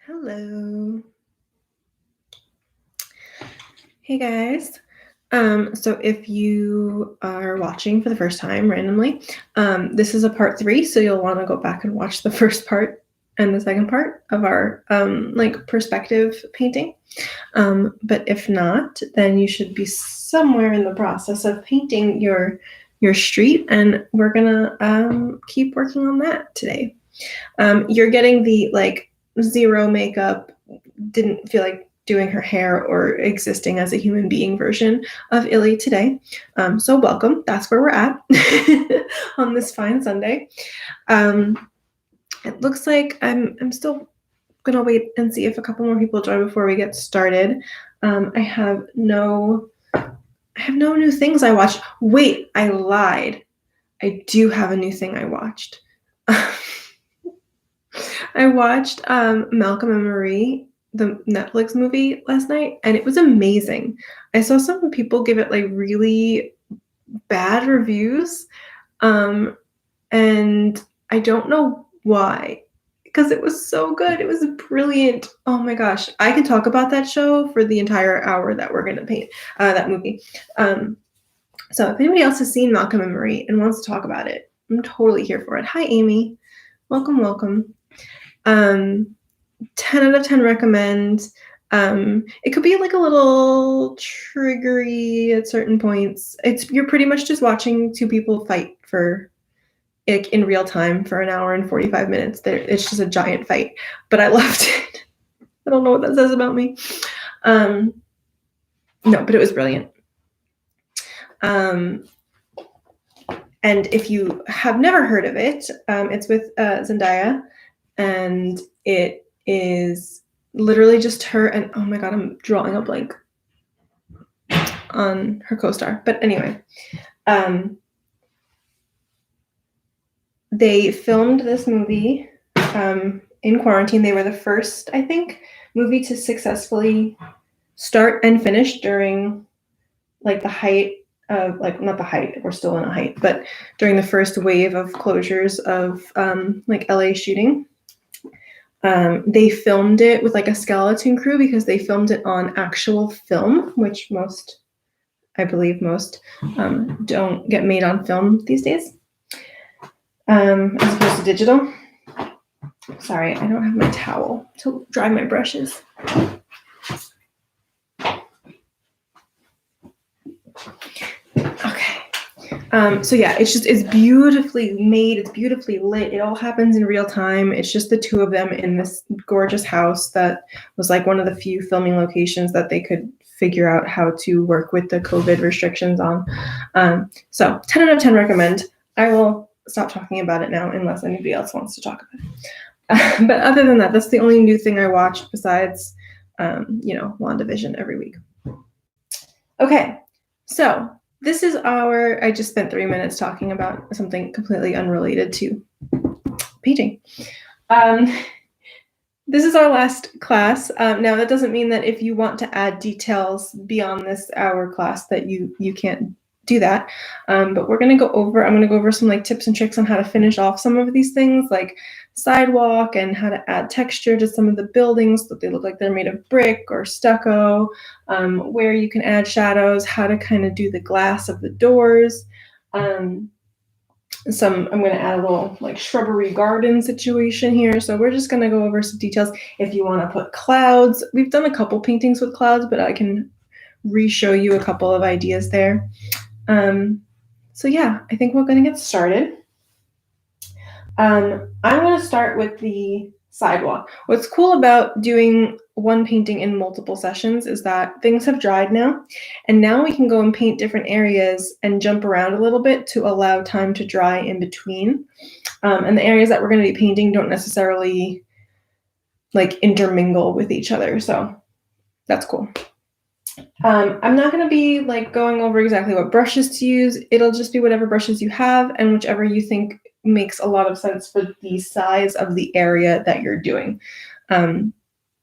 Hello. Hey guys. So if you are watching for the first time randomly, this is a part 3, so you'll want to go back and watch the first part and the second part of our perspective painting. But if not, then you should be somewhere in the process of painting your street, and we're gonna keep working on that today. You're getting the zero makeup, didn't feel like doing her hair or existing as a human being version of Illy today. So welcome. That's where we're at on this fine Sunday. It looks like I'm still gonna wait and see if a couple more people join before we get started. I have no new things I watched. Wait, I lied. I do have a new thing I watched. I watched Malcolm and Marie, the Netflix movie, last night, and it was amazing. I saw some people give it like really bad reviews, and I don't know why, because it was so good. It was brilliant. Oh my gosh, I could talk about that show for the entire hour that we're gonna paint that movie. So if anybody else has seen Malcolm and Marie and wants to talk about it, I'm totally here for it. Hi, Amy. Welcome. 10 out of 10 recommend. It could be like a little triggery at certain points. You're pretty much just watching two people fight for in real time for an hour and 45 minutes. It's just a giant fight, but I loved it. I don't know what that says about me. No, but it was brilliant. And if you have never heard of it, it's with Zendaya, and it is literally just her and, oh my god, I'm drawing a blank on her co-star. But anyway, they filmed this movie in quarantine. They were the first, I think, movie to successfully start and finish during like the height of, like, not the height, we're still in a height, but during the first wave of closures of like LA shooting. They filmed it with like a skeleton crew because they filmed it on actual film, which I believe most don't get made on film these days, as opposed to digital. Sorry, I don't have my towel to dry my brushes. Okay. So yeah, it's beautifully made. It's beautifully lit. It all happens in real time. It's just the two of them in this gorgeous house that was like one of the few filming locations that they could figure out how to work with the COVID restrictions on. So 10 out of 10 recommend. I will stop talking about it now unless anybody else wants to talk about it. But other than that, that's the only new thing I watched besides, WandaVision every week. Okay, so this is I just spent 3 minutes talking about something completely unrelated to painting. This is our last class. Now, that doesn't mean that if you want to add details beyond this hour class that you can't do that. But I'm going to go over some like tips and tricks on how to finish off some of these things, like sidewalk, and how to add texture to some of the buildings so that they look like they're made of brick or stucco, where you can add shadows, how to kind of do the glass of the doors. I'm going to add a little like shrubbery garden situation here. So we're just going to go over some details. If you want to put clouds, we've done a couple paintings with clouds, but I can re-show you a couple of ideas there. So yeah, I think we're going to get started. I'm going to start with the sidewalk. What's cool about doing one painting in multiple sessions is that things have dried now, and now we can go and paint different areas and jump around a little bit to allow time to dry in between. And the areas that we're going to be painting don't necessarily like intermingle with each other, so that's cool. I'm not going to be like going over exactly what brushes to use. It'll just be whatever brushes you have and whichever you think makes a lot of sense for the size of the area that you're doing.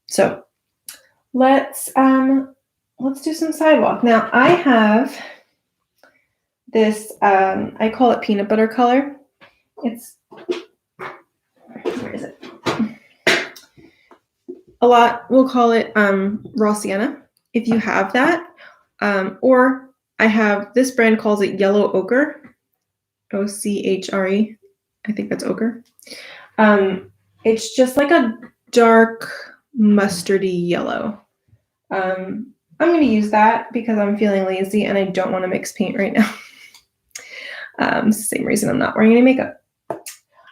So let's do some sidewalk. Now I have this, I call it peanut butter color. Where is it? a lot will call it raw sienna. If you have that, or I have this brand calls it yellow ochre, OCHRE. I think that's ochre. It's just like a dark mustardy yellow. I'm going to use that because I'm feeling lazy and I don't want to mix paint right now. Same reason I'm not wearing any makeup.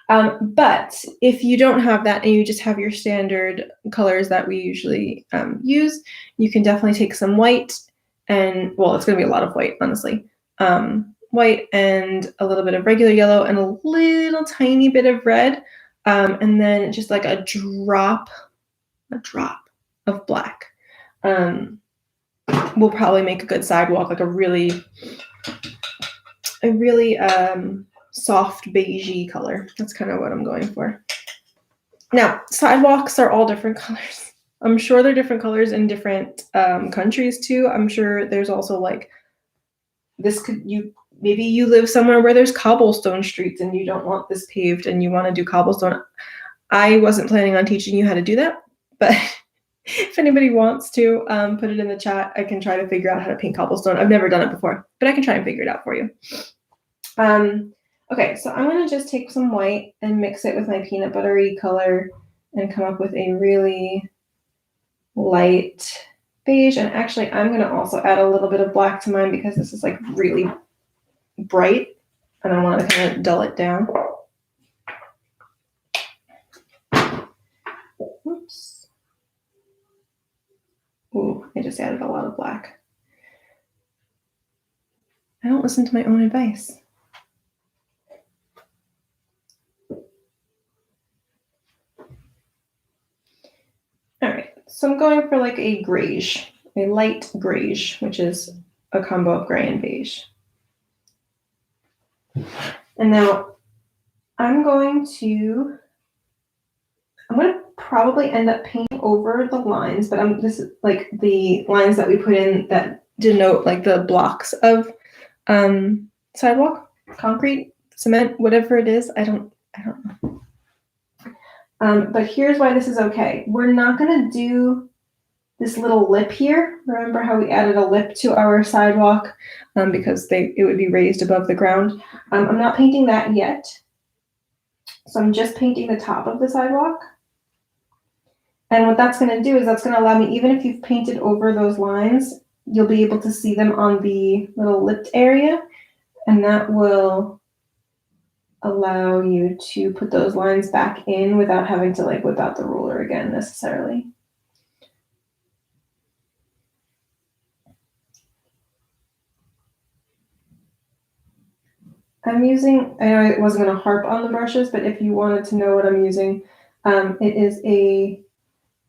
But if you don't have that and you just have your standard colors that we usually use, you can definitely take some white and, well, it's going to be a lot of white, honestly. White and a little bit of regular yellow and a little tiny bit of red. And then just like a drop of black. Will probably make a good sidewalk, like a really soft beigey color. That's kind of what I'm going for. Now, sidewalks are all different colors. I'm sure they're different colors in different countries too. I'm sure there's also like maybe you live somewhere where there's cobblestone streets and you don't want this paved and you want to do cobblestone. I wasn't planning on teaching you how to do that, but if anybody wants to put it in the chat, I can try to figure out how to paint cobblestone. I've never done it before, but I can try and figure it out for you. Okay, so I'm going to just take some white and mix it with my peanut buttery color and come up with a really light beige. And actually, I'm going to also add a little bit of black to mine because this is like really bright and I want to kind of dull it down. Oops. Ooh, I just added a lot of black. I don't listen to my own advice. All right, so I'm going for like a grayish, a light grayish, which is a combo of gray and beige. And now I'm going to probably end up painting over the lines, but this is like the lines that we put in that denote like the blocks of sidewalk, concrete, cement, whatever it is. I don't know. But here's why this is okay. We're not going to do this little lip here. Remember how we added a lip to our sidewalk because it would be raised above the ground. I'm not painting that yet. So I'm just painting the top of the sidewalk. And what that's going to do is that's going to allow me, even if you've painted over those lines, you'll be able to see them on the little lipped area. And that will allow you to put those lines back in without having to like whip out the ruler again necessarily. I'm using, I know I wasn't going to harp on the brushes, but if you wanted to know what I'm using, it is a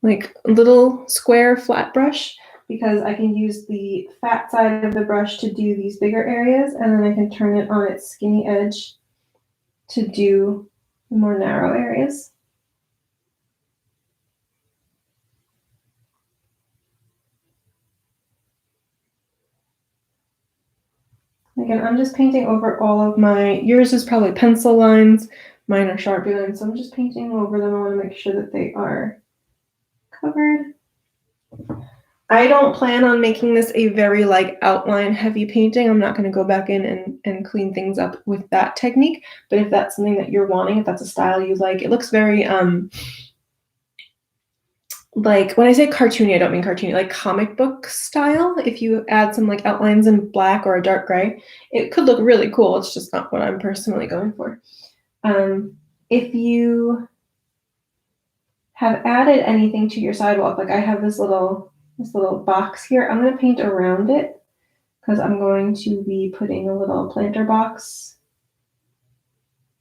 like little square flat brush because I can use the fat side of the brush to do these bigger areas, and then I can turn it on its skinny edge to do more narrow areas. Again, I'm just painting over all of yours is probably pencil lines, mine are Sharpie lines, so I'm just painting over them. I want to make sure that they are covered. I don't plan on making this a very like outline heavy painting. I'm not going to go back in and clean things up with that technique. But if that's something that you're wanting, if that's a style you like, it looks very like when I say cartoony, I don't mean cartoony, like comic book style. If you add some like outlines in black or a dark gray, it could look really cool. It's just not what I'm personally going for. If you have added anything to your sidewalk, like I have this little box here, I'm going to paint around it because I'm going to be putting a little planter box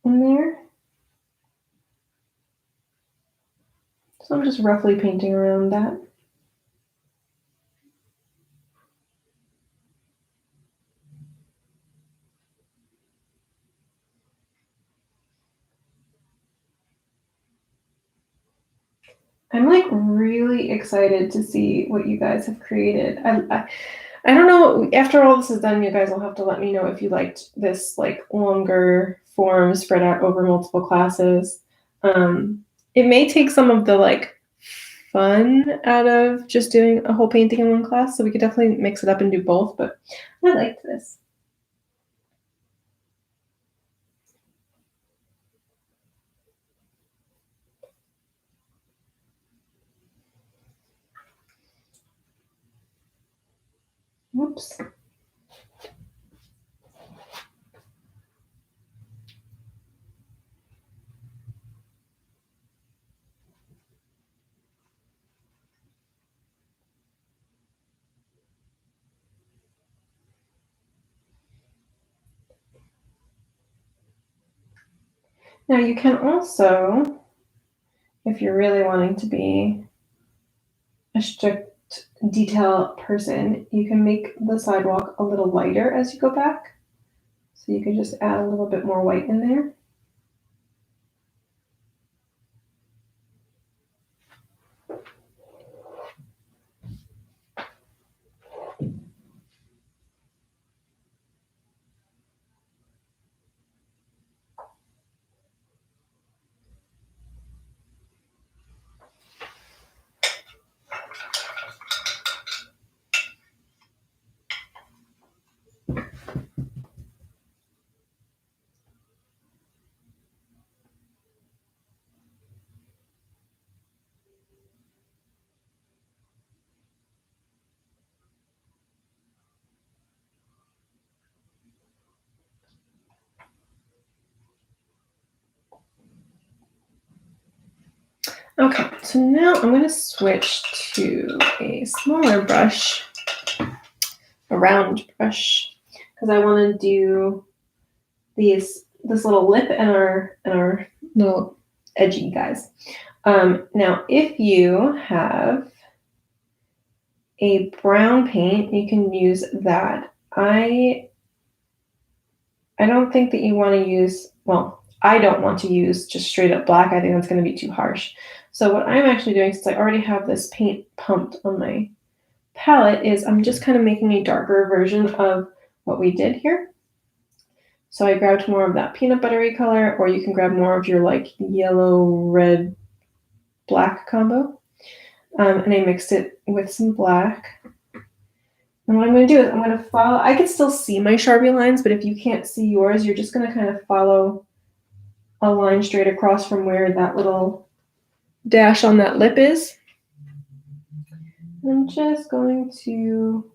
in there. So I'm just roughly painting around that. I'm like really excited to see what you guys have created. I don't know, after all this is done, you guys will have to let me know if you liked this like longer form spread out over multiple classes. It may take some of the like fun out of just doing a whole painting in one class, so we could definitely mix it up and do both, but I liked this. Whoops. Now you can also, if you're really wanting to be a strict detail person, you can make the sidewalk a little lighter as you go back. So you can just add a little bit more white in there. Okay, so now I'm going to switch to a smaller brush, a round brush, because I want to do this little lip and our little edgy guys. Now, if you have a brown paint, you can use that. I don't think that you want to use, well, I don't want to use just straight up black. I think that's going to be too harsh. So what I'm actually doing, since I already have this paint pumped on my palette, is I'm just kind of making a darker version of what we did here. So I grabbed more of that peanut buttery color, or you can grab more of your like yellow, red, black combo. And I mixed it with some black. And what I'm going to do is I'm going to follow, I can still see my Sharpie lines, but if you can't see yours, you're just going to kind of follow a line straight across from where that little dash on that lip is. I'm just going to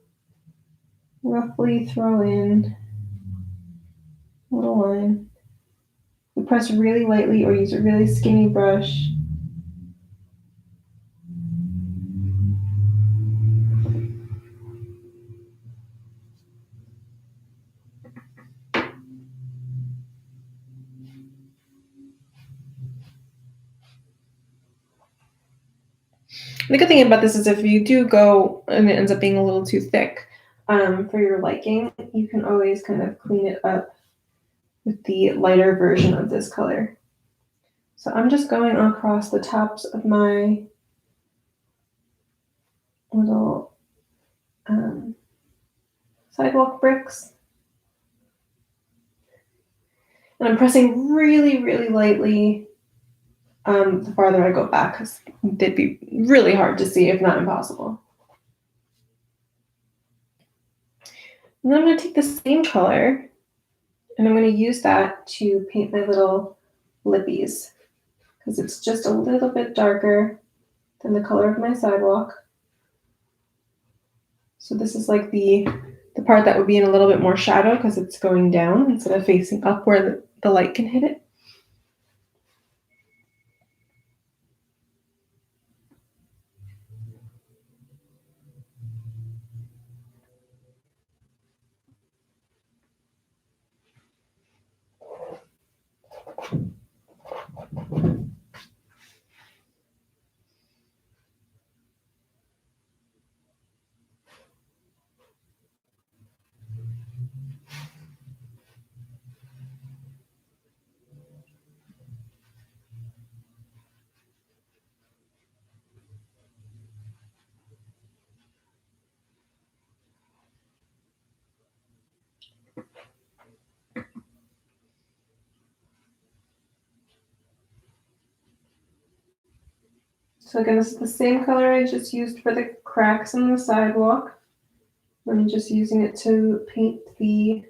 roughly throw in a little line. You press really lightly or use a really skinny brush. The good thing about this is if you do go and it ends up being a little too thick for your liking, you can always kind of clean it up with the lighter version of this color. So I'm just going across the tops of my little sidewalk bricks. And I'm pressing really, really lightly the farther I go back, because they'd be really hard to see, if not impossible. And then I'm going to take the same color, and I'm going to use that to paint my little lippies, because it's just a little bit darker than the color of my sidewalk. So this is like the part that would be in a little bit more shadow because it's going down instead of facing up where the light can hit it. So again, this is the same color I just used for the cracks in the sidewalk. I'm just using it to paint the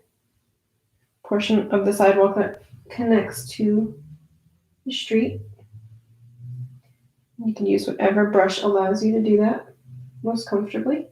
portion of the sidewalk that connects to the street. You can use whatever brush allows you to do that most comfortably.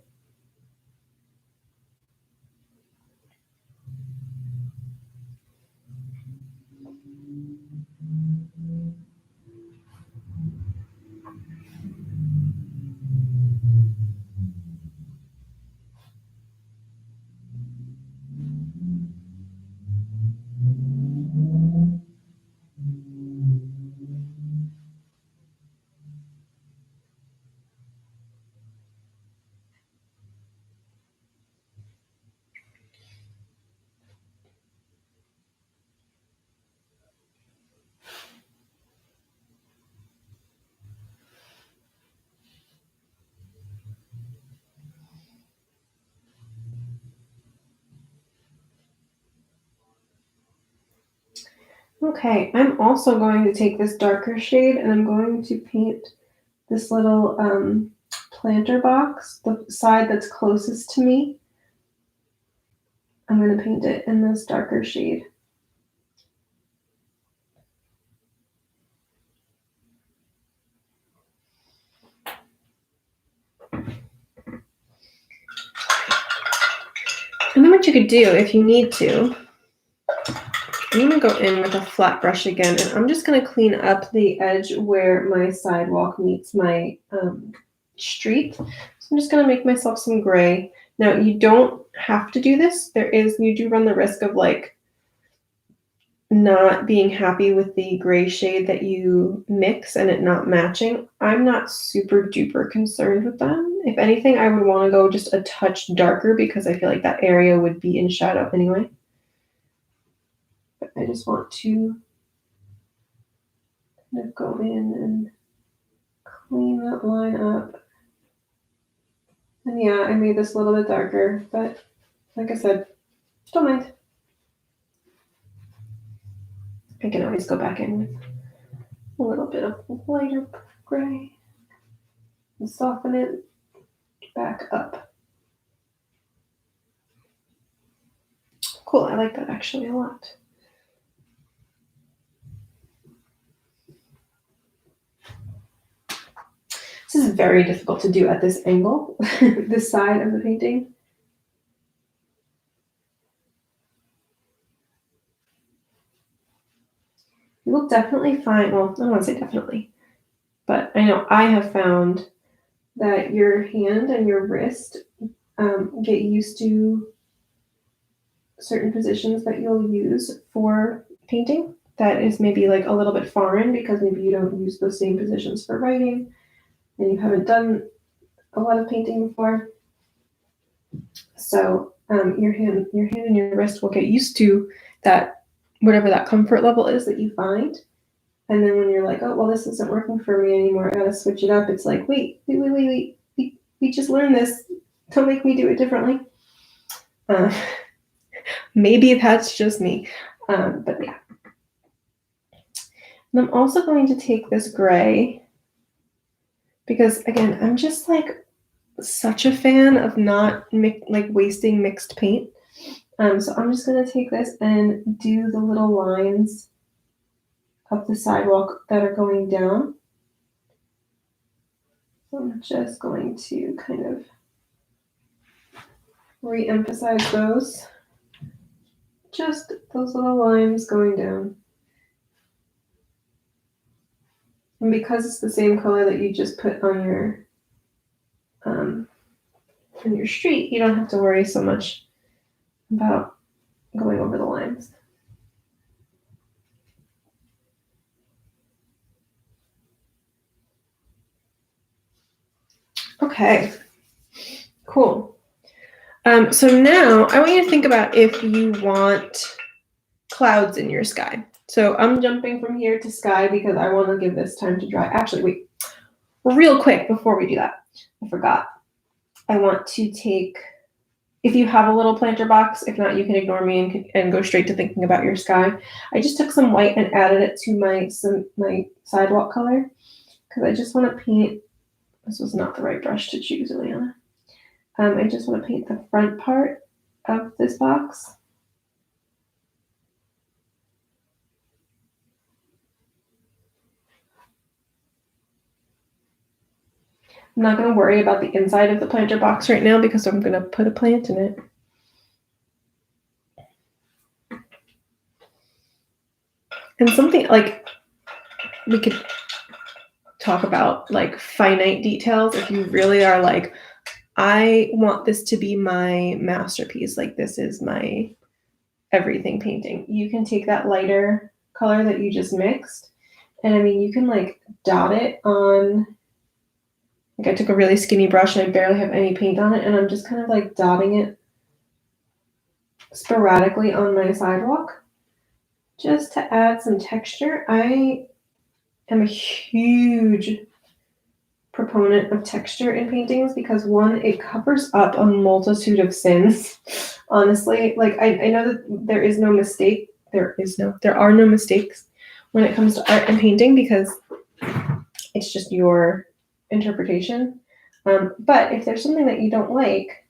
Okay, I'm also going to take this darker shade and I'm going to paint this little planter box, the side that's closest to me. I'm going to paint it in this darker shade. And then what you could do if you need to, I'm going to go in with a flat brush again, and I'm just going to clean up the edge where my sidewalk meets my street. So I'm just going to make myself some gray. Now, you don't have to do this. You do run the risk of like not being happy with the gray shade that you mix and it not matching. I'm not super duper concerned with that. If anything, I would want to go just a touch darker because I feel like that area would be in shadow anyway. But I just want to kind of go in and clean that line up. And yeah, I made this a little bit darker, but like I said, don't mind. I can always go back in with a little bit of lighter gray and soften it back up. Cool, I like that actually a lot. This is very difficult to do at this angle, this side of the painting. You will definitely find, well, I don't want to say definitely, but I know I have found that your hand and your wrist get used to certain positions that you'll use for painting that is maybe like a little bit foreign because maybe you don't use those same positions for writing and you haven't done a lot of painting before. So your hand and your wrist will get used to that, whatever that comfort level is that you find. And then when you're like, oh, well, this isn't working for me anymore, I gotta switch it up. It's like, wait, we just learned this. Don't make me do it differently. Maybe that's just me, but yeah. And I'm also going to take this gray because, again, I'm just like such a fan of not wasting mixed paint. So I'm just going to take this and do the little lines of the sidewalk that are going down. So I'm just going to kind of re-emphasize those. Just those little lines going down. And because it's the same color that you just put on your street, you don't have to worry so much about going over the lines. Okay, cool. So now I want you to think about if you want clouds in your sky. So I'm jumping from here to sky because I want to give this time to dry. Actually, wait, real quick before we do that, I forgot. I want to take, if you have a little planter box, if not, you can ignore me and go straight to thinking about your sky. I just took some white and added it to my sidewalk color because I just want to paint, this was not the right brush to choose, Eliana. I just want to paint the front part of this box. I'm not going to worry about the inside of the planter box right now because I'm going to put a plant in it. And something like we could talk about like finite details if you really are like, I want this to be my masterpiece. Like this is my everything painting. You can take that lighter color that you just mixed, and I mean, you can like dot it on, like I took a really skinny brush and I barely have any paint on it, and I'm just kind of like dotting it sporadically on my sidewalk just to add some texture. I am a huge proponent of texture in paintings because one, it covers up a multitude of sins. Honestly, like I know that there are no mistakes when it comes to art and painting because it's just your interpretation. But if there's something that you don't like,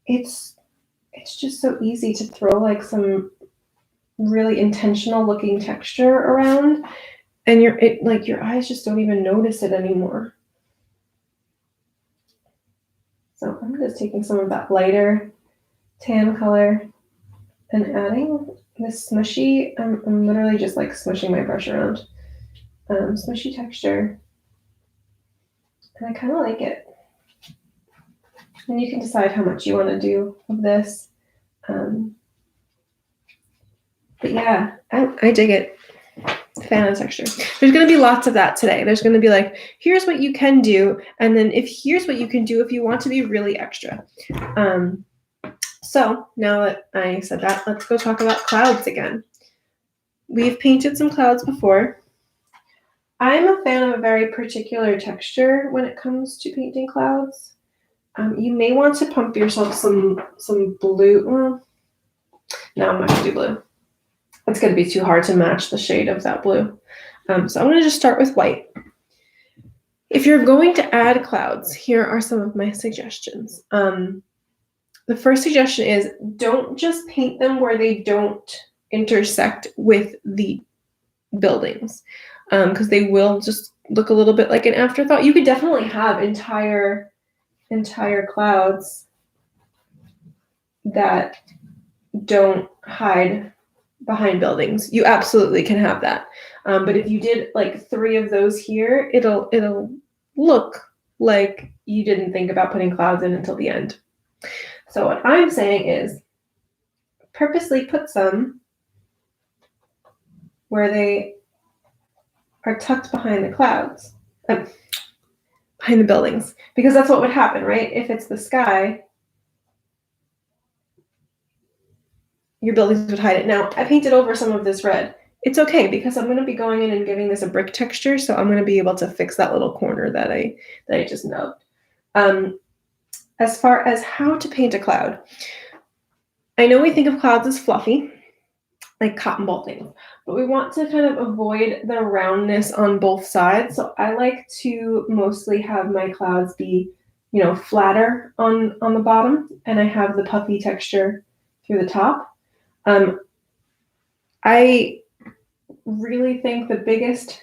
it's just so easy to throw like some really intentional looking texture around, and your eyes just don't even notice it anymore. So I'm just taking some of that lighter tan color and adding this smushy, I'm literally just like smushing my brush around, smushy texture, and I kind of like it. And you can decide how much you want to do of this. But yeah, I dig it. Fan of texture. There's going to be lots of that today. There's going to be like, here's what you can do, and then here's what you can do if you want to be really extra. So now that I said that, let's go talk about clouds again. We've painted some clouds before. I'm a fan of a very particular texture when it comes to painting clouds. You may want to pump yourself some blue. Well, no, I'm not going to do blue. It's going to be too hard to match the shade of that blue. So I'm going to just start with white. If you're going to add clouds, here are some of my suggestions. The first suggestion is don't just paint them where they don't intersect with the buildings, because they will just look a little bit like an afterthought. You could definitely have entire clouds that don't hide behind buildings. You absolutely can have that. But if you did like 3 of those here, it'll look like you didn't think about putting clouds in until the end. So what I'm saying is purposely put some where they are tucked behind the clouds, behind the buildings, because that's what would happen, right? If it's the sky, your buildings would hide it. Now, I painted over some of this red. It's okay because I'm going to be going in and giving this a brick texture, so I'm going to be able to fix that little corner that I just nubbed. As far as how to paint a cloud, I know we think of clouds as fluffy, like cotton ball things, but we want to kind of avoid the roundness on both sides. So I like to mostly have my clouds be, flatter on the bottom, and I have the puffy texture through the top. I really think the biggest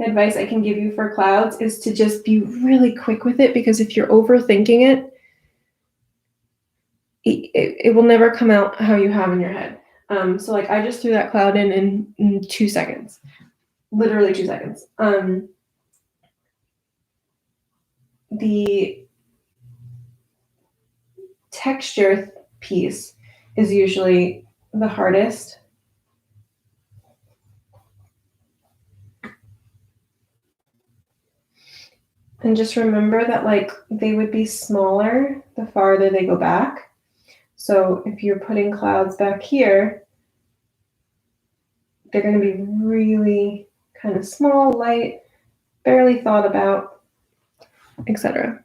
advice I can give you for clouds is to just be really quick with it, because if you're overthinking it, it will never come out how you have in your head. So like I just threw that cloud in 2 seconds, literally 2 seconds. The texture piece is usually the hardest. And just remember that like they would be smaller the farther they go back. So if you're putting clouds back here, they're going to be really kind of small, light, barely thought about, etc.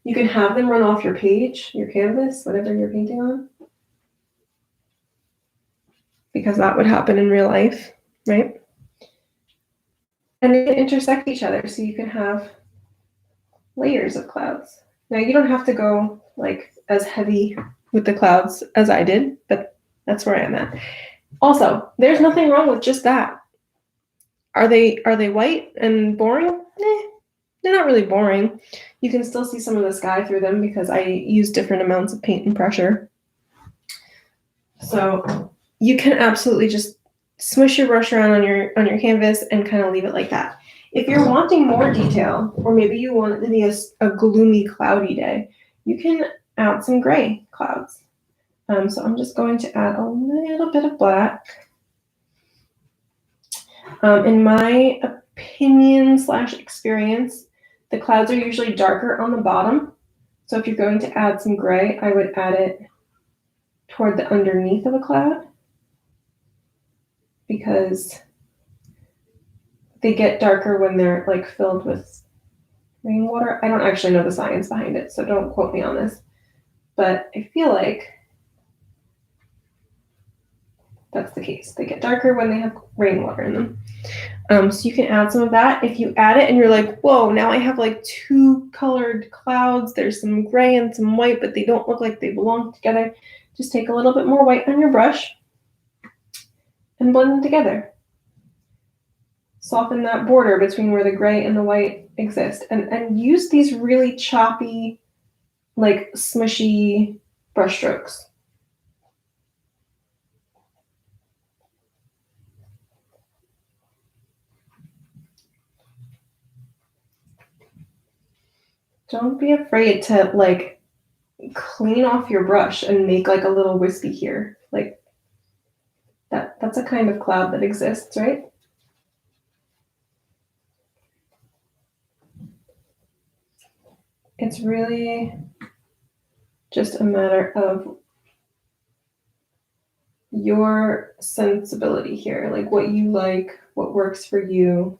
You can have them run off your page, your canvas, whatever you're painting on, because that would happen in real life, right? And they can intersect each other, so you can have layers of clouds. Now you don't have to go like as heavy with the clouds as I did, but that's where I am at. Also, there's nothing wrong with just that. Are they white and boring? They're not really boring. You can still see some of the sky through them because I use different amounts of paint and pressure. So you can absolutely just smush your brush around on your canvas and kind of leave it like that. If you're wanting more detail, or maybe you want it to be a gloomy, cloudy day, you can add some gray clouds. So I'm just going to add a little bit of black. In my opinion / experience, the clouds are usually darker on the bottom. So if you're going to add some gray, I would add it toward the underneath of a cloud, because they get darker when they're like filled with rainwater. I don't actually know the science behind it, so don't quote me on this. But I feel like that's the case. They get darker when they have rainwater in them. So you can add some of that. If you add it and you're like, whoa, now I have like two colored clouds. There's some gray and some white, but they don't look like they belong together. Just take a little bit more white on your brush and blend them together. Soften that border between where the gray and the white exist, and use these really choppy, like smushy brush strokes. Don't be afraid to like clean off your brush and make like a little wispy here. Like that's a kind of cloud that exists, right? It's really just a matter of your sensibility here, like what you like, what works for you,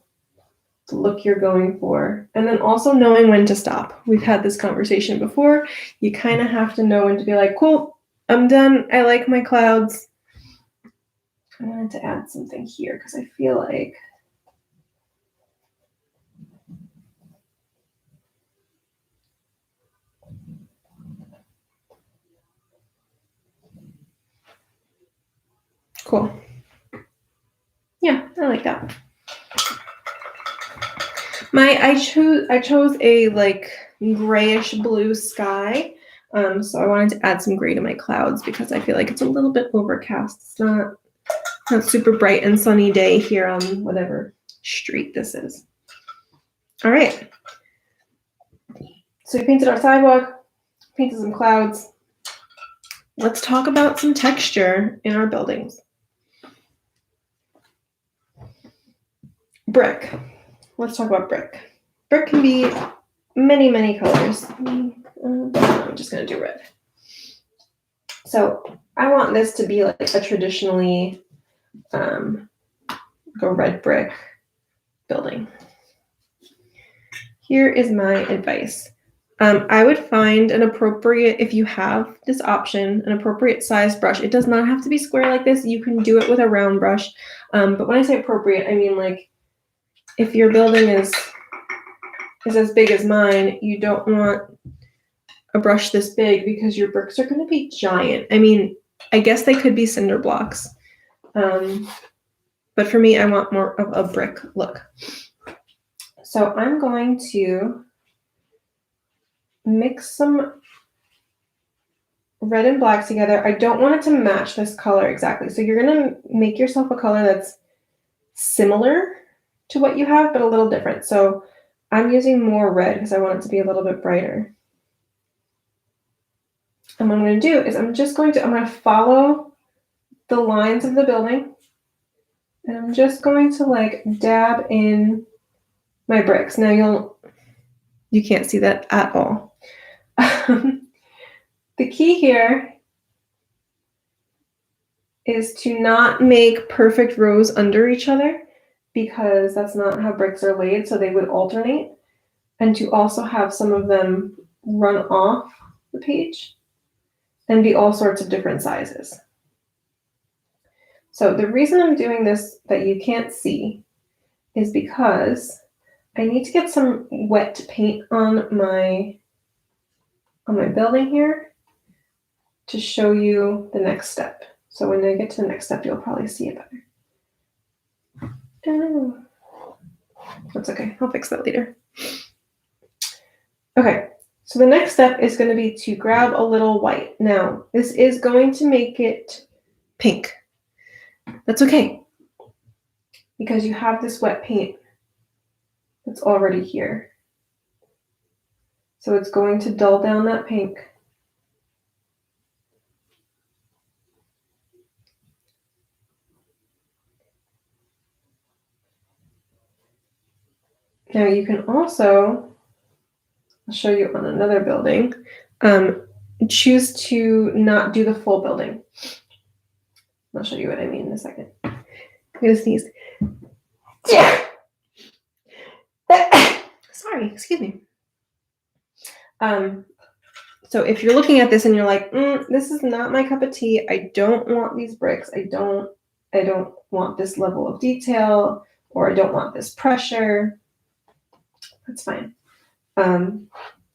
the look you're going for, and then also knowing when to stop. We've had this conversation before. You kind of have to know when to be like, cool, I'm done. I like my clouds. I wanted to add something here because I feel like cool. Yeah, I like that. I chose a like grayish blue sky. So I wanted to add some gray to my clouds because I feel like it's a little bit overcast. It's not super bright and sunny day here on whatever street this is. All right. So we painted our sidewalk, painted some clouds. Let's talk about some texture in our buildings. Brick. Let's talk about brick. Brick can be many, many colors. I'm just going to do red. So I want this to be like a traditionally like a red brick building. Here is my advice. I would find an appropriate, if you have this option, an appropriate size brush. It does not have to be square like this. You can do it with a round brush. But when I say appropriate, I mean like if your building is as big as mine, you don't want a brush this big because your bricks are going to be giant. I mean, I guess they could be cinder blocks. But for me, I want more of a brick look. So I'm going to mix some red and black together. I don't want it to match this color exactly. So you're going to make yourself a color that's similar to what you have, but a little different. So I'm using more red because I want it to be a little bit brighter. And what I'm going to do is I'm going to follow the lines of the building, and I'm just going to like dab in my bricks. Now you can't see that at all. The key here is to not make perfect rows under each other, because that's not how bricks are laid, so they would alternate, and to also have some of them run off the page and be all sorts of different sizes. So the reason I'm doing this that you can't see is because I need to get some wet paint on my building here to show you the next step. So when I get to the next step, you'll probably see it better. That's okay, I'll fix that later. Okay, so the next step is going to be to grab a little white. Now, this is going to make it pink. That's okay, because you have this wet paint that's already here. So it's going to dull down that pink. Now you can also, I'll show you on another building, choose to not do the full building. I'll show you what I mean in a second. I'm gonna sneeze. Sorry, excuse me. So if you're looking at this and you're like, this is not my cup of tea, I don't want these bricks, I don't want this level of detail, or I don't want this pressure, that's fine. Let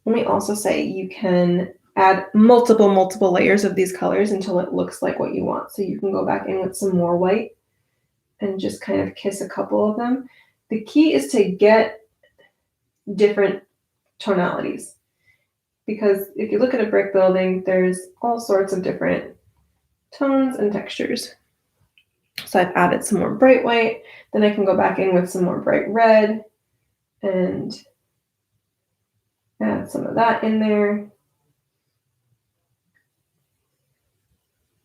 me also say you can add multiple layers of these colors until it looks like what you want. So you can go back in with some more white and just kind of kiss a couple of them. The key is to get different tonalities, because if you look at a brick building, there's all sorts of different tones and textures. So I've added some more bright white, then I can go back in with some more bright red and add some of that in there.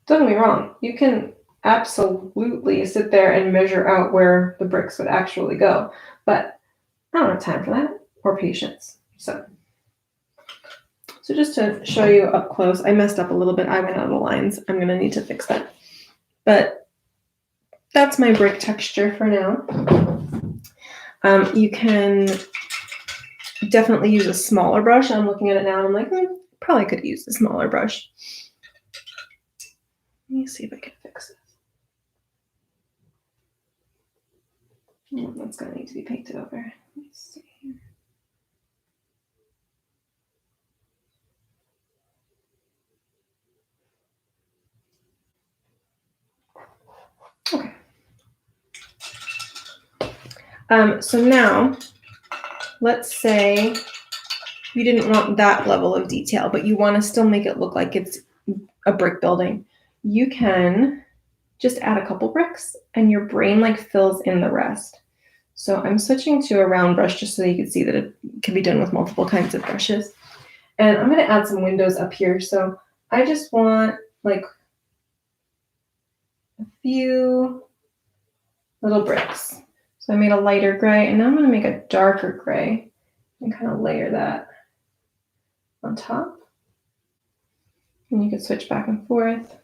Don't get me wrong, you can absolutely sit there and measure out where the bricks would actually go, but I don't have time for that or patience. So just to show you up close, I messed up a little bit. I went out of the lines. I'm going to need to fix that. But that's my brick texture for now. You can definitely use a smaller brush. I'm looking at it now and I'm like, probably could use a smaller brush. Let me see if I can fix this. That's going to need to be painted over. Let's see here. Okay. So now, let's say you didn't want that level of detail, but you want to still make it look like it's a brick building. You can just add a couple bricks and your brain like fills in the rest. So I'm switching to a round brush just so you can see that it can be done with multiple kinds of brushes. And I'm going to add some windows up here. So I just want like a few little bricks. So I made a lighter gray and now I'm going to make a darker gray and kind of layer that on top. And you can switch back and forth.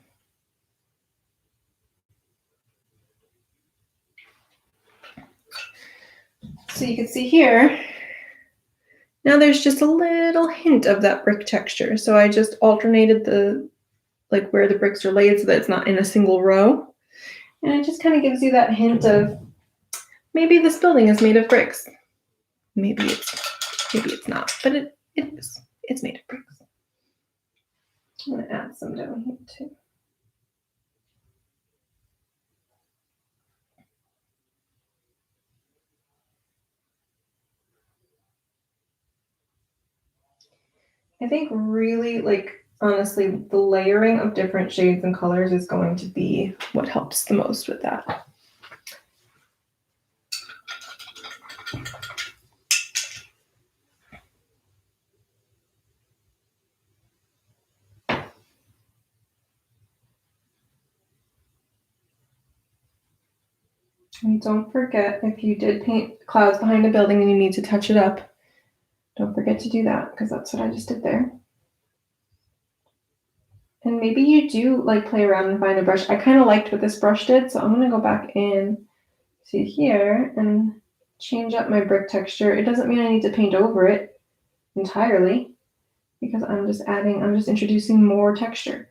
So you can see here, now there's just a little hint of that brick texture. So I just alternated the, like where the bricks are laid so that it's not in a single row. And it just kind of gives you that hint of maybe this building is made of bricks. Maybe it's not, but it is. It's made of bricks. I'm going to add some down here too. I think really, like, honestly, the layering of different shades and colors is going to be what helps the most with that. And don't forget, if you did paint clouds behind a building and you need to touch it up, don't forget to do that, because that's what I just did there. And maybe you do like play around and find a brush. I kind of liked what this brush did, so I'm going to go back in to here and change up my brick texture. It doesn't mean I need to paint over it entirely, because I'm just introducing more texture.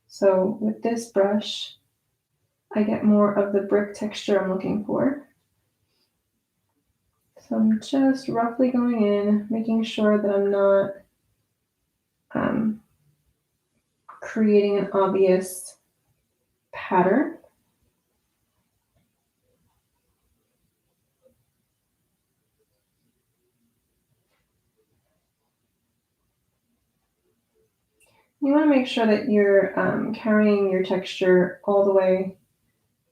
So with this brush, I get more of the brick texture I'm looking for. So I'm just roughly going in, making sure that I'm not creating an obvious pattern. You want to make sure that you're carrying your texture all the way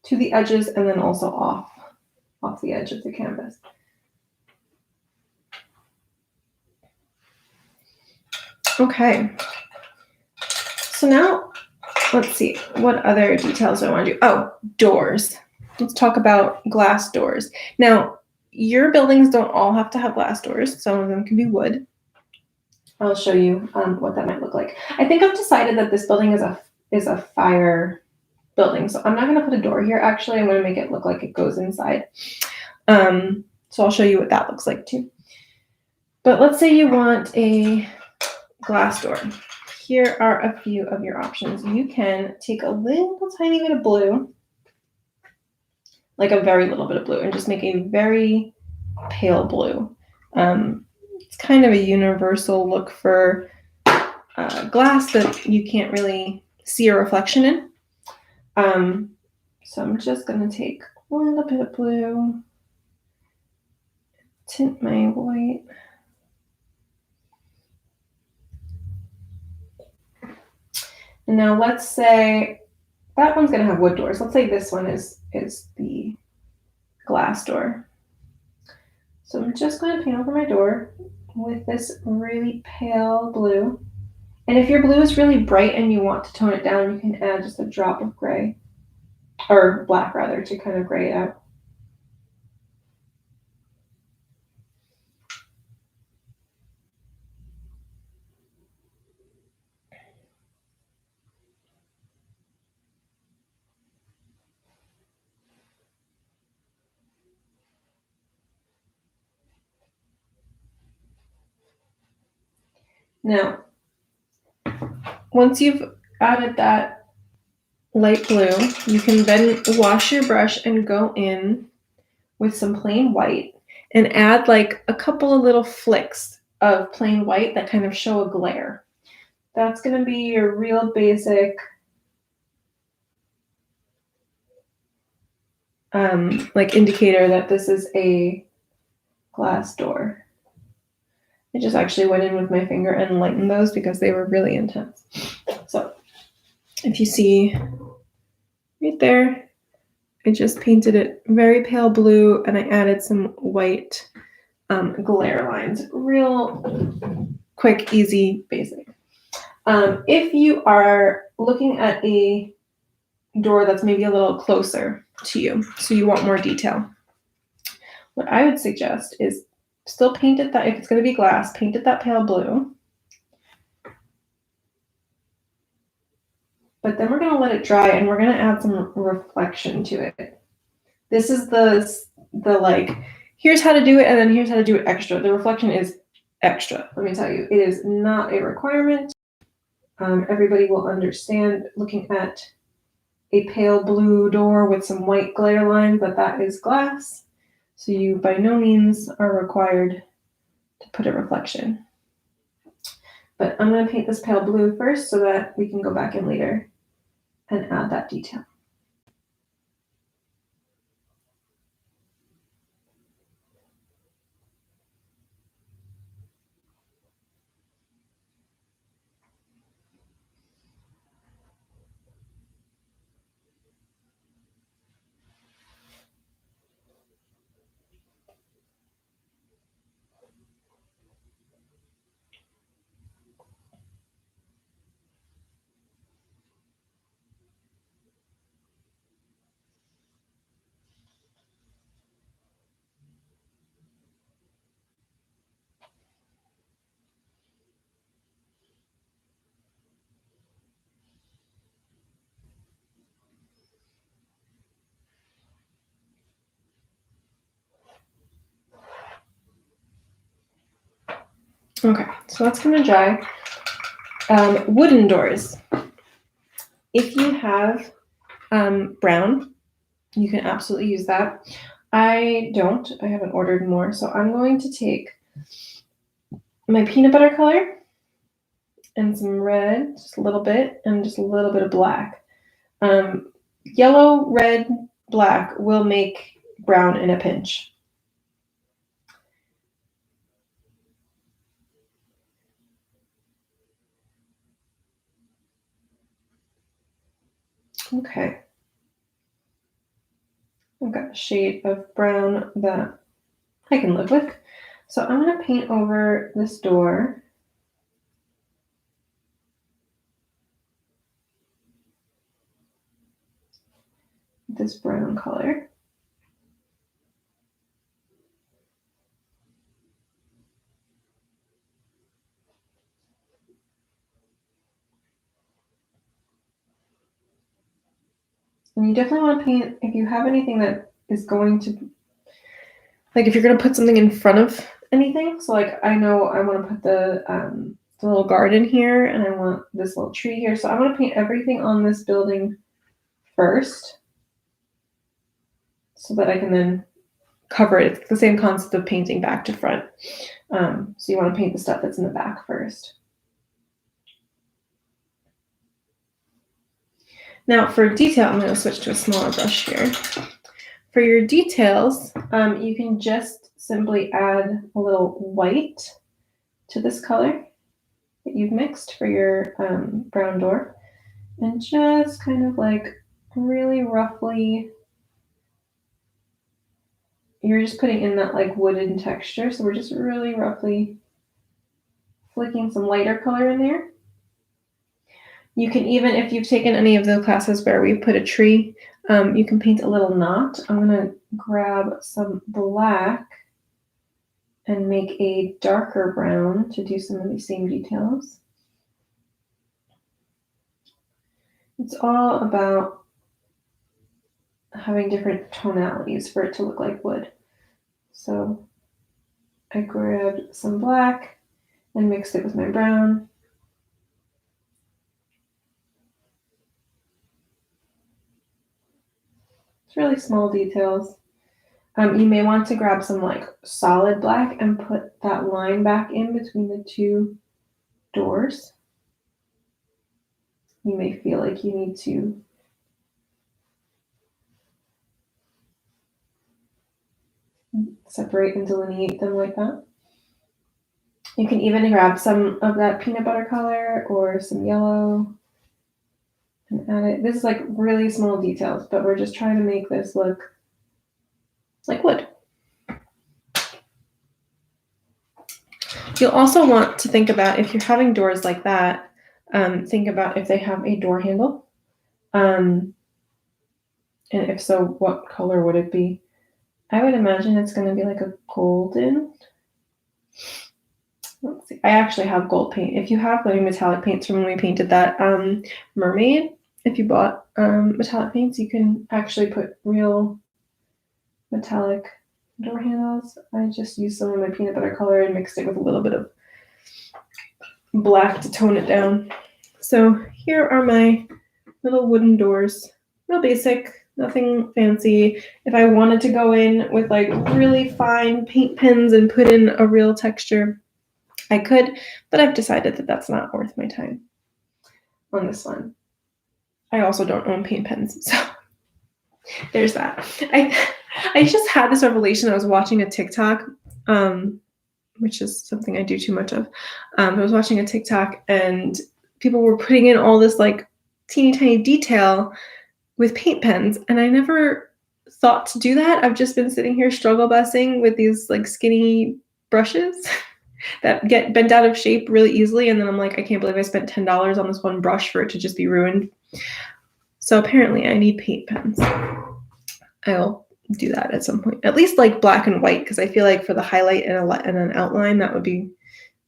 to the edges and then also off the edge of the canvas. Okay. So now let's see, what other details do I want to do? Oh, doors. Let's talk about glass doors. Now, your buildings don't all have to have glass doors. Some of them can be wood. I'll show you what that might look like. I think I've decided that this building is a fire building, so I'm not going to put a door here. Actually, I'm going to make it look like it goes inside. So I'll show you what that looks like too. But let's say you want a glass door. Here are a few of your options. You can take a little tiny bit of blue, like a very little bit of blue, and just make a very pale blue. It's kind of a universal look for glass that you can't really see a reflection in. So I'm just going to take a little bit of blue, tint my white. And now let's say that one's going to have wood doors. Let's say this one is the glass door. So I'm just going to paint over my door with this really pale blue. And if your blue is really bright and you want to tone it down, you can add just a drop of gray, or black rather, to kind of gray it out. Now, once you've added that light blue, you can then wash your brush and go in with some plain white and add like a couple of little flicks of plain white that kind of show a glare. That's going to be your real basic like indicator that this is a glass door. I just actually went in with my finger and lightened those because they were really intense. So if you see right there, I just painted it very pale blue and I added some white glare lines. Real quick, easy, basic. If you are looking at a door that's maybe a little closer to you, so you want more detail, what I would suggest is still paint it that, if it's going to be glass, paint it that pale blue. But then we're going to let it dry and we're going to add some reflection to it. This is the like, here's how to do it and then here's how to do it extra. The reflection is extra. Let me tell you, it is not a requirement. Everybody will understand looking at a pale blue door with some white glare lines that is glass. So you by no means are required to put a reflection. But I'm going to paint this pale blue first so that we can go back in later and add that detail. Okay, so that's going to dry. Wooden doors. If you have brown, you can absolutely use that. I don't. I haven't ordered more. So I'm going to take my peanut butter color and some red, just a little bit, and just a little bit of black. Yellow, red, black will make brown in a pinch. Okay. I've got a shade of brown that I can live with. So I'm going to paint over this door. This brown color. And you definitely want to paint, if you have anything that is going to, like if you're going to put something in front of anything. So like I know I want to put the little garden here and I want this little tree here. So I want to paint everything on this building first so that I can then cover it. It's the same concept of painting back to front. So you want to paint the stuff that's in the back first. Now for detail, I'm going to switch to a smaller brush here. For your details, you can just simply add a little white to this color that you've mixed for your brown door, and just kind of like really roughly, you're just putting in that like wooden texture. So we're just really roughly flicking some lighter color in there. You can even, if you've taken any of the classes where we put a tree, you can paint a little knot. I'm going to grab some black and make a darker brown to do some of these same details. It's all about having different tonalities for it to look like wood. So I grabbed some black and mixed it with my brown. It's really small details. You may want to grab some like solid black and put that line back in between the two doors. You may feel like you need to separate and delineate them like that. You can even grab some of that peanut butter color or some yellow and add it. This is like really small details, but we're just trying to make this look like wood. You'll also want to think about, if you're having doors like that, think about if they have a door handle. And if so, what color would it be? I would imagine it's going to be like a golden. Let's see. I actually have gold paint. If you have the metallic paints from when we painted that mermaid, if you bought metallic paints, you can actually put real metallic door handles. I just used some of my peanut butter color and mixed it with a little bit of black to tone it down. So here are my little wooden doors. Real basic, nothing fancy. If I wanted to go in with like really fine paint pens and put in a real texture, I could, but I've decided that that's not worth my time on this one. I also don't own paint pens, so there's that. I just had this revelation. I was watching a TikTok, which is something I do too much of. I was watching a TikTok and people were putting in all this like teeny tiny detail with paint pens, and I never thought to do that. I've just been sitting here struggle bussing with these like skinny brushes that get bent out of shape really easily, and then I'm like, I can't believe I spent $10 on this one brush for it to just be ruined. So apparently I need paint pens. I'll do that at some point, at least like black and white, because I feel like for the highlight and an outline, that would be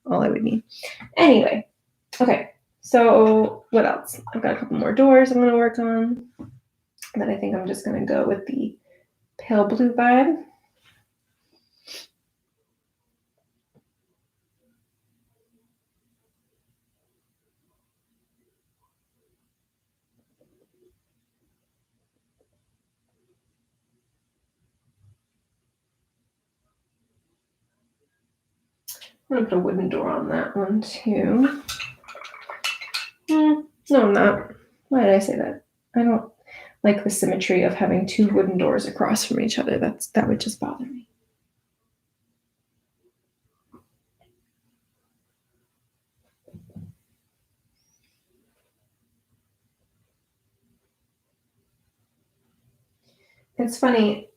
all I would need. Anyway, okay, so what else? I've got a couple more doors I'm going to work on. Then I think I'm just going to go with the pale blue vibe. I'm gonna put a wooden door on that one too. No, I'm not. Why did I say that? I don't like the symmetry of having two wooden doors across from each other. That would just bother me. It's funny,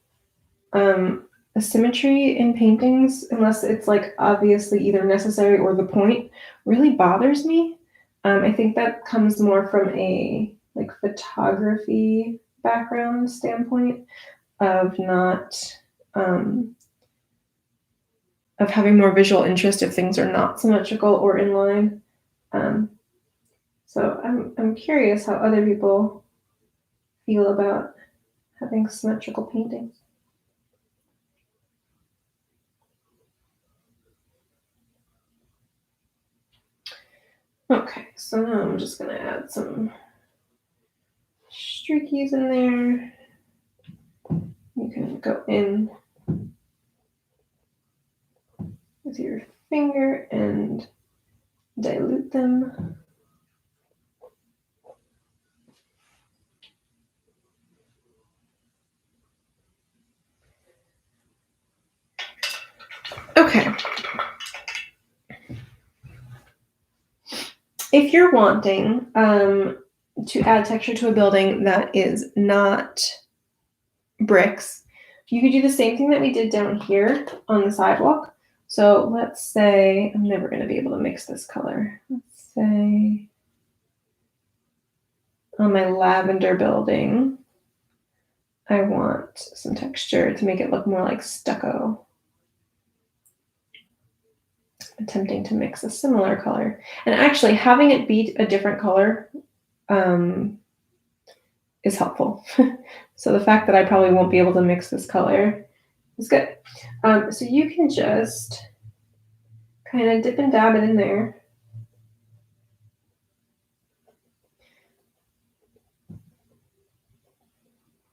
symmetry in paintings, unless it's like obviously either necessary or the point, really bothers me. I think that comes more from a like photography background standpoint of not of having more visual interest if things are not symmetrical or in line. So I'm curious how other people feel about having symmetrical paintings. Okay, so now I'm just gonna add some streakies in there. You can go in with your finger and dilute them. Okay. If you're wanting to add texture to a building that is not bricks, you could do the same thing that we did down here on the sidewalk. So let's say, I'm never going to be able to mix this color. Let's say on my lavender building, I want some texture to make it look more like stucco. Attempting to mix a similar color. And actually having it be a different color is helpful. So the fact that I probably won't be able to mix this color is good. So you can just kind of dip and dab it in there.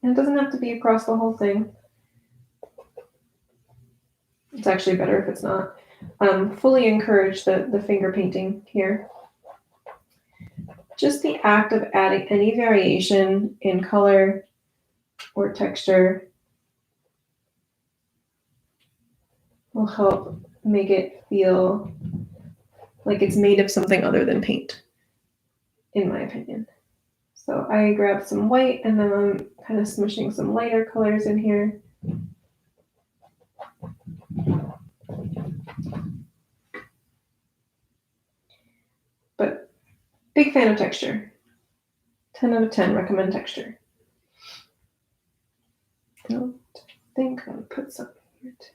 And it doesn't have to be across the whole thing. It's actually better if it's not. Fully encourage the finger painting here. Just the act of adding any variation in color or texture will help make it feel like it's made of something other than paint, in my opinion. So I grabbed some white and then I'm kind of smushing some lighter colors in here. But big fan of texture. 10 out of 10 recommend texture. I don't think I'll put some here too.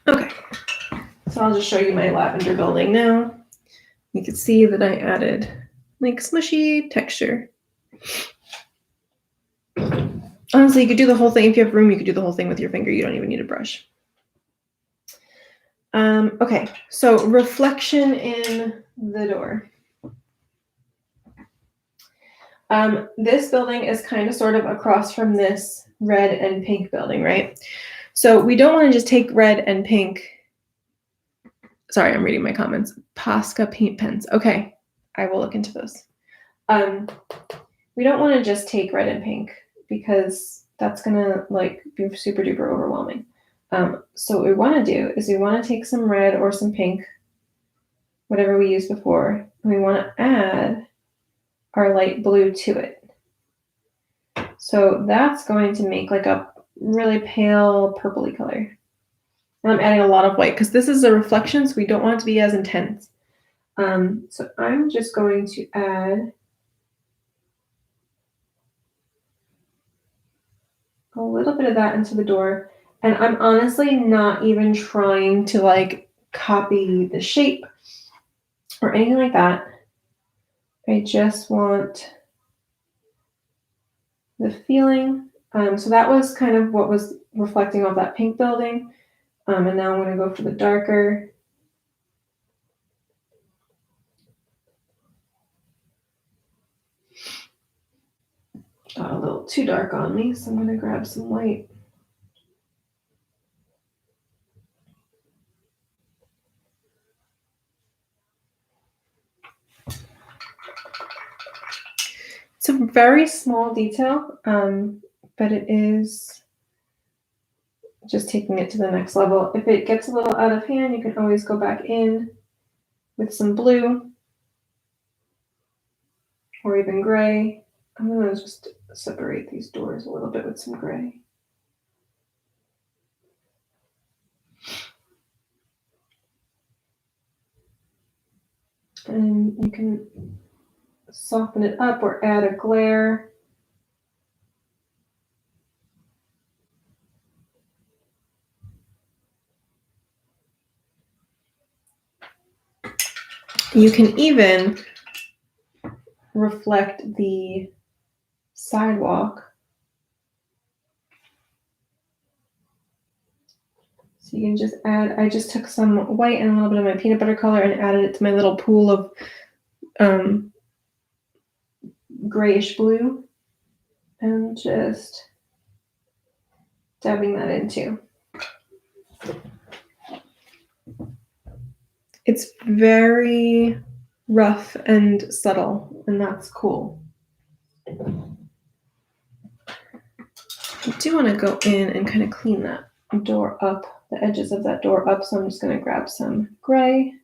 Okay, so I'll just show you my lavender building now. You can see that I added like smushy texture. Honestly, you could do the whole thing. If you have room, you could do the whole thing with your finger. You don't even need a brush. Okay, so reflection in the door. This building is kind of sort of across from this red and pink building, right? So we don't want to just take red and pink. Sorry, I'm reading my comments. Posca paint pens. Okay, I will look into those. We don't want to just take red and pink because that's gonna like be super duper overwhelming. So what we want to do is we want to take some red or some pink, whatever we used before, and we want to add our light blue to it. So that's going to make like a really pale purpley color. And I'm adding a lot of white because this is a reflection, so we don't want it to be as intense. So I'm just going to add a little bit of that into the door. And I'm honestly not even trying to like copy the shape or anything like that. I just want the feeling. So that was kind of what was reflecting off that pink building. And now I'm going to go for the darker. Got a little too dark on me, so I'm going to grab some white. It's a very small detail, but it is just taking it to the next level. If it gets a little out of hand, you can always go back in with some blue or even gray. I'm going to just separate these doors a little bit with some gray. And you can soften it up or add a glare. You can even reflect the sidewalk. So you can just add, I just took some white and a little bit of my peanut butter color and added it to my little pool of grayish blue and just dabbing that in too. It's very rough and subtle, and that's cool. I do want to go in and kind of clean that door up, the edges of that door up, so I'm just going to grab some gray.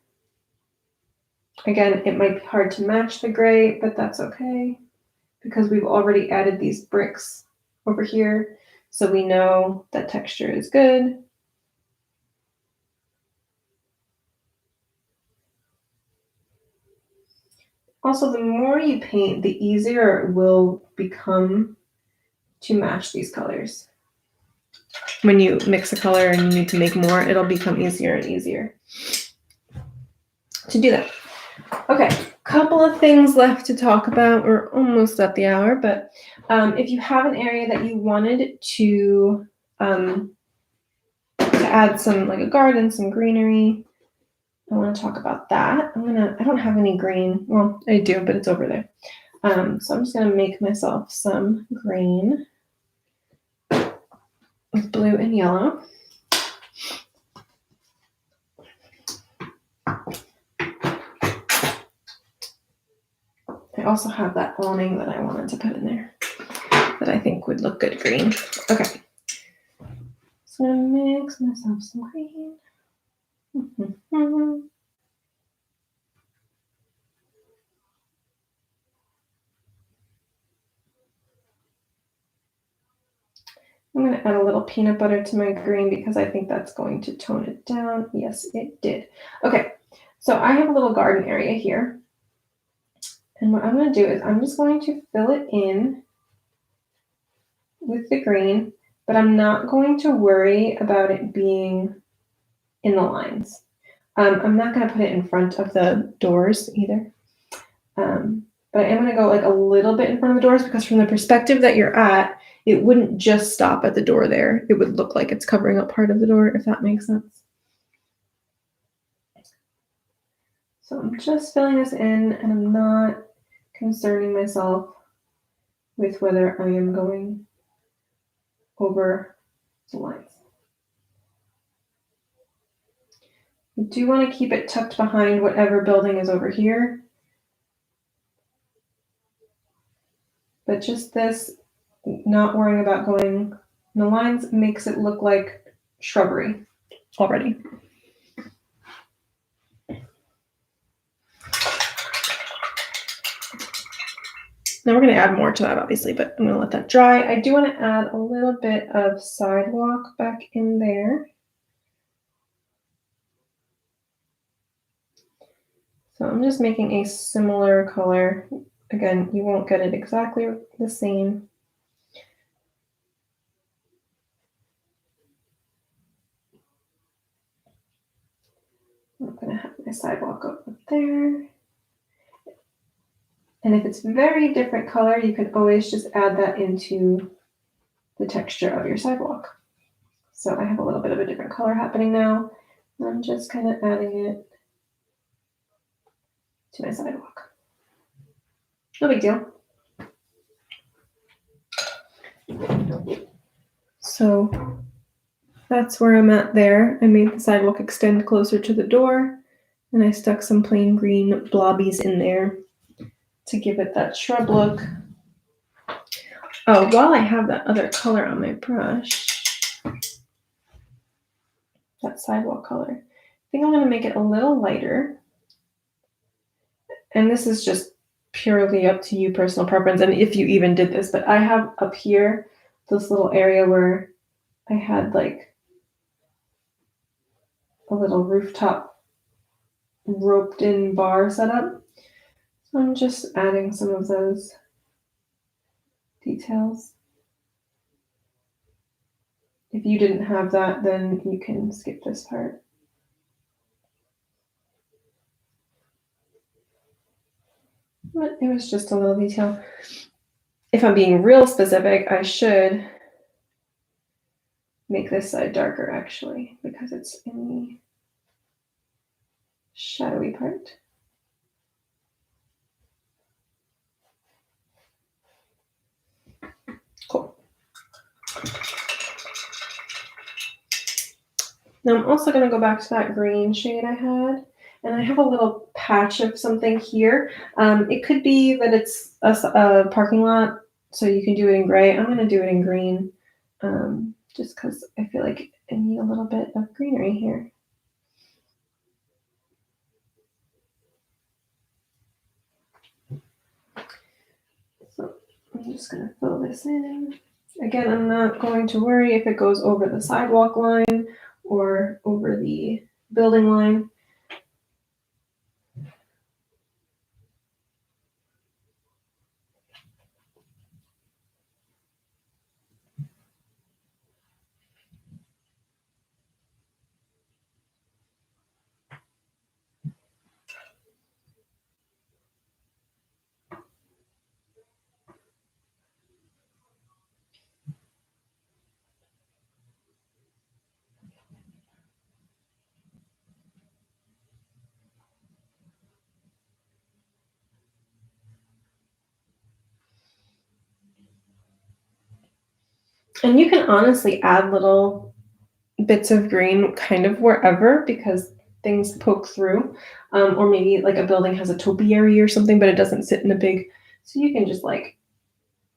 Again, it might be hard to match the gray, but that's okay because we've already added these bricks over here, so we know that texture is good. Also, the more you paint, the easier it will become to match these colors. When you mix a color and you need to make more, it'll become easier and easier to do that. Okay, couple of things left to talk about. We're almost at the hour, but if you have an area that you wanted to add some, like a garden, some greenery, I want to talk about that. I don't have any green. Well, I do, but it's over there. So I'm just going to make myself some green with blue and yellow. I also have that awning that I wanted to put in there that I think would look good green. Okay. So I'm going to mix myself some green. I'm going to add a little peanut butter to my green because I think that's going to tone it down. Yes, it did. Okay, so I have a little garden area here. And what I'm going to do is I'm just going to fill it in with the green, but I'm not going to worry about it being in the lines. I'm not going to put it in front of the doors either. But I am going to go like a little bit in front of the doors because from the perspective that you're at, it wouldn't just stop at the door there. It would look like it's covering up part of the door, if that makes sense. So I'm just filling this in and I'm not concerning myself with whether I am going over the lines. You do want to keep it tucked behind whatever building is over here. But just this, not worrying about going in the lines makes it look like shrubbery already. Now we're going to add more to that, obviously, but I'm going to let that dry. I do want to add a little bit of sidewalk back in there. So I'm just making a similar color. Again, you won't get it exactly the same. I'm gonna have my sidewalk up there. And if it's very different color, you can always just add that into the texture of your sidewalk. So I have a little bit of a different color happening now. I'm just kind of adding it to my sidewalk. No big deal. So that's where I'm at there. I made the sidewalk extend closer to the door, and I stuck some plain green blobbies in there to give it that shrub look. Oh, while I have that other color on my brush, that sidewalk color, I think I'm going to make it a little lighter. And this is just purely up to you, personal preference, and if you even did this, but I have up here this little area where I had like a little rooftop roped in bar set up. So I'm just adding some of those details. If you didn't have that, then you can skip this part. But it was just a little detail. If I'm being real specific, I should make this side darker actually, because it's in the shadowy part. Cool. Now I'm also going to go back to that green shade I had, and I have a little patch of something here. It could be that it's a parking lot, so you can do it in gray. I'm going to do it in green, just because I feel like I need a little bit of greenery here. So I'm just going to fill this in. Again, I'm not going to worry if it goes over the sidewalk line or over the building line. And you can honestly add little bits of green kind of wherever, because things poke through. Or maybe like a building has a topiary or something, but it doesn't sit in a big, so you can just like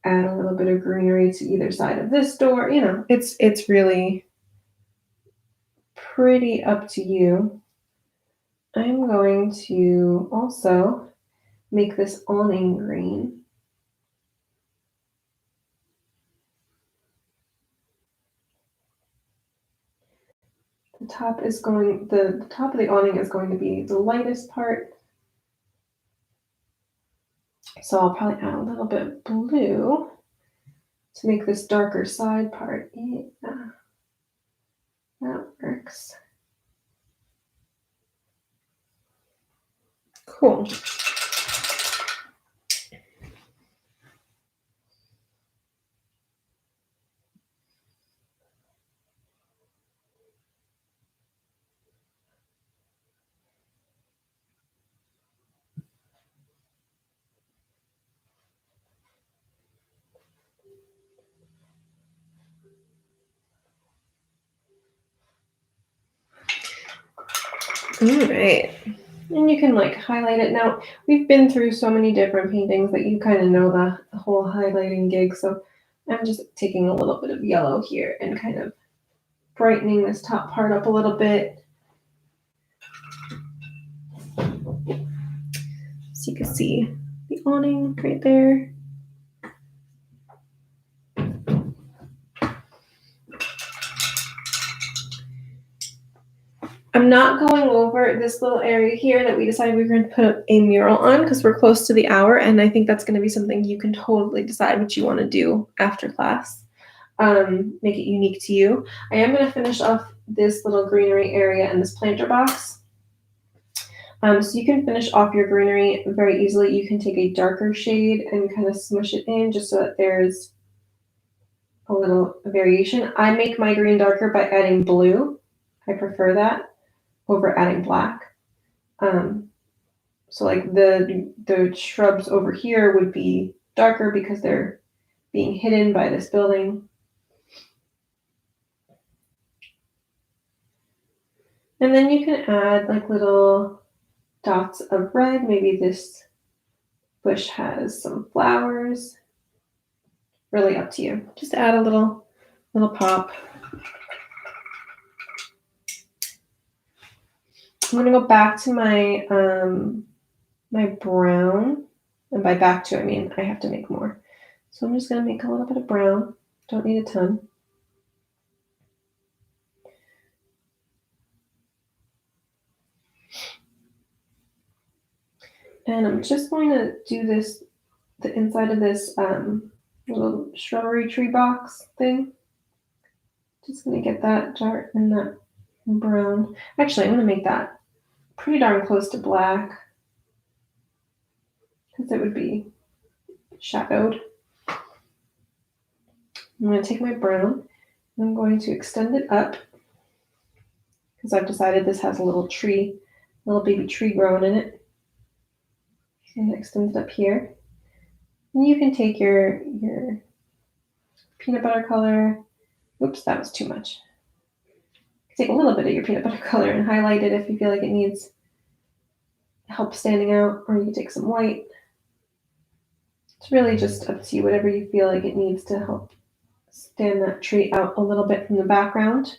add a little bit of greenery to either side of this door. You know, it's really pretty up to you. I'm going to also make this awning green. The top of the awning is going to be the lightest part. So I'll probably add a little bit of blue to make this darker side part. Yeah, that works. Cool. All right. And you can like highlight it. Now, we've been through so many different paintings that you kind of know the whole highlighting gig. So I'm just taking a little bit of yellow here and kind of brightening this top part up a little bit. So you can see the awning right there. I'm not going over this little area here that we decided we were going to put a mural on because we're close to the hour, and I think that's going to be something you can totally decide what you want to do after class. Make it unique to you. I am going to finish off this little greenery area and this planter box. So you can finish off your greenery very easily. You can take a darker shade and kind of smush it in just so that there's a little variation. I make my green darker by adding blue. I prefer that over adding black. So like the shrubs over here would be darker because they're being hidden by this building. And then you can add like little dots of red. Maybe this bush has some flowers. Really up to you. Just add a little pop. I'm gonna go back to my my brown, and by back to I mean I have to make more. So I'm just gonna make a little bit of brown. Don't need a ton. And I'm just going to do this, the inside of this little shrubbery tree box thing. Just gonna get that dark and that brown. Actually, I'm gonna make that pretty darn close to black because it would be shadowed. I'm gonna take my brown and I'm going to extend it up because I've decided this has a little tree, little baby tree growing in it. And extend it up here. And you can take your peanut butter color. Oops, that was too much. Take a little bit of your peanut butter color and highlight it if you feel like it needs help standing out, or you take some white. It's really just up to you, whatever you feel like it needs to help stand that tree out a little bit from the background.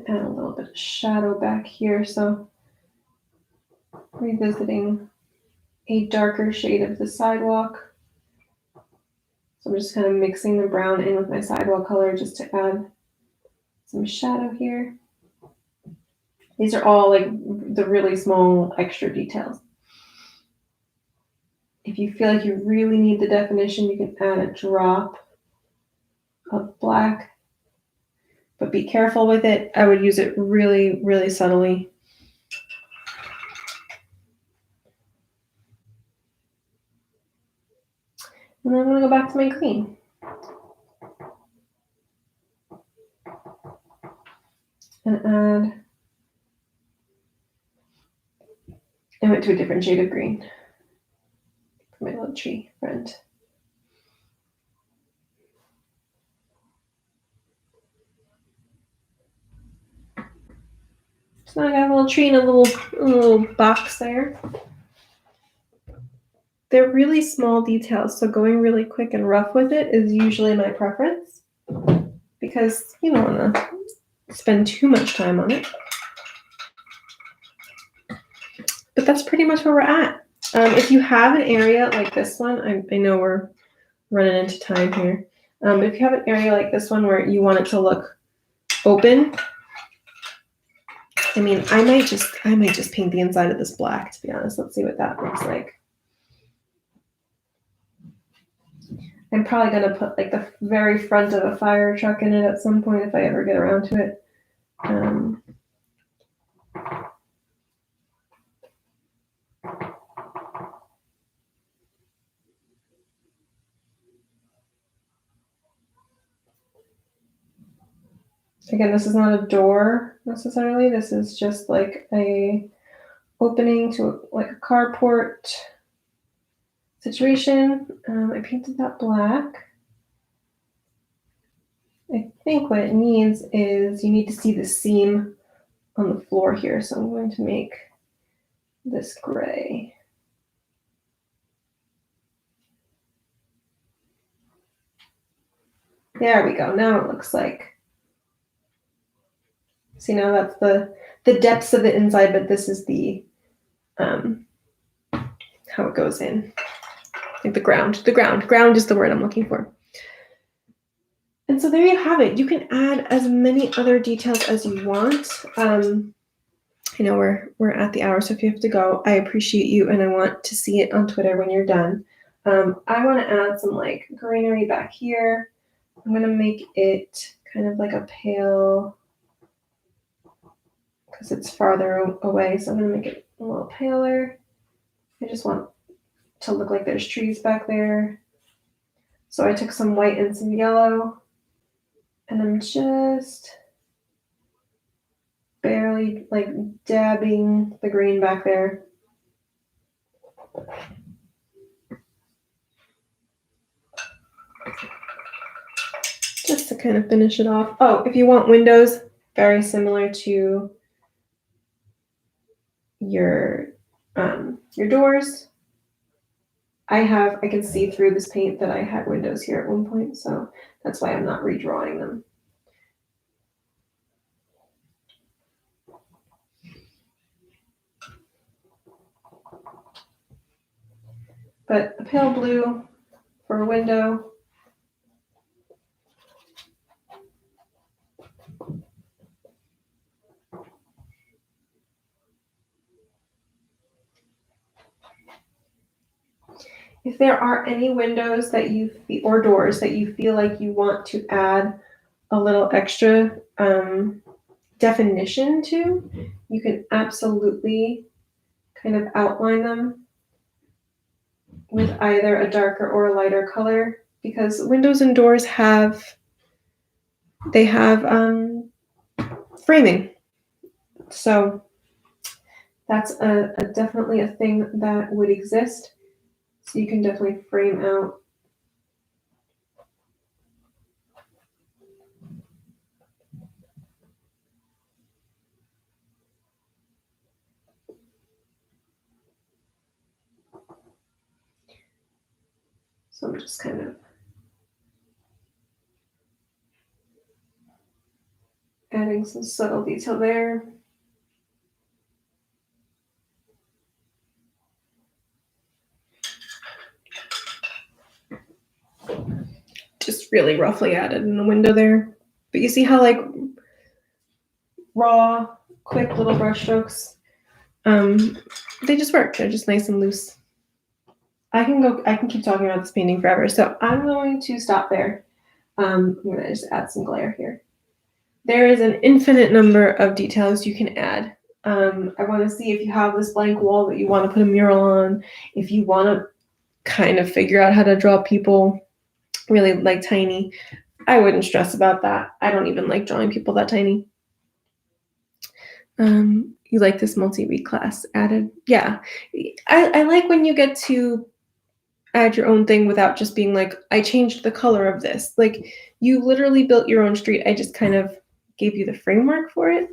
Add a little bit of shadow back here, so revisiting a darker shade of the sidewalk. So I'm just kind of mixing the brown in with my sidewalk color just to add some shadow here. These are all like the really small extra details. If you feel like you really need the definition, you can add a drop of black, but be careful with it. I would use it really, really subtly. And then I'm going to go back to my green. And add, I went to a different shade of green for my little tree friend. So now I got a little tree and a little box there. They're really small details, so going really quick and rough with it is usually my preference because you don't want to spend too much time on it. But that's pretty much where we're at. If you have an area like this one, I know we're running into time here. If you have an area like this one where you want it to look open, I mean, I might just paint the inside of this black, to be honest. Let's see what that looks like. I'm probably going to put like the very front of a fire truck in it at some point if I ever get around to it. Again, this is not a door necessarily. This is just like a opening to like a carport situation. I painted that black. I think what it needs is you need to see the seam on the floor here. So I'm going to make this gray. There we go. Now it looks like, see, now that's the depths of the inside, but this is the how it goes in. Like the ground is the word I'm looking for. And so there you have it. You can add as many other details as you want. I know we're at the hour, so if you have to go, I appreciate you, and I want to see it on Twitter when you're done. I want to add some like greenery back here. I'm gonna make it kind of like a pale, because it's farther away, so I'm gonna make it a little paler. I just want to look like there's trees back there. So I took some white and some yellow, and I'm just barely like dabbing the green back there. Just to kind of finish it off. Oh, if you want windows, very similar to your doors. I can see through this paint that I had windows here at one point, so that's why I'm not redrawing them. But a pale blue for a window. If there are any windows that you feel, or doors that you feel like you want to add a little extra definition to, you can absolutely kind of outline them with either a darker or a lighter color, because windows and doors have framing. So that's definitely a thing that would exist. So you can definitely frame out. So I'm just kind of adding some subtle detail there. Just really roughly added in the window there. But you see how like raw, quick little brush strokes, they just work. They're just nice and loose. I can keep talking about this painting forever. So I'm going to stop there. I'm gonna just add some glare here. There is an infinite number of details you can add. I want to see if you have this blank wall that you want to put a mural on, if you want to kind of figure out how to draw people really like tiny. I wouldn't stress about that. I don't even like drawing people that tiny. You like this multi-week class added? Yeah. I like when you get to add your own thing without just being like, I changed the color of this. Like, you literally built your own street. I just kind of gave you the framework for it.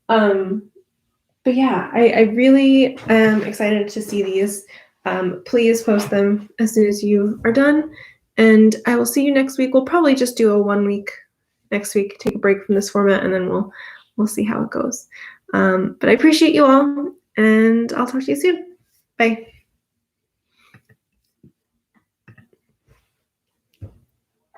But yeah, I really am excited to see these. Please post them as soon as you are done. And I will see you next week. We'll probably just do a 1 week next week, take a break from this format, and then we'll see how it goes. But I appreciate you all, and I'll talk to you soon. Bye.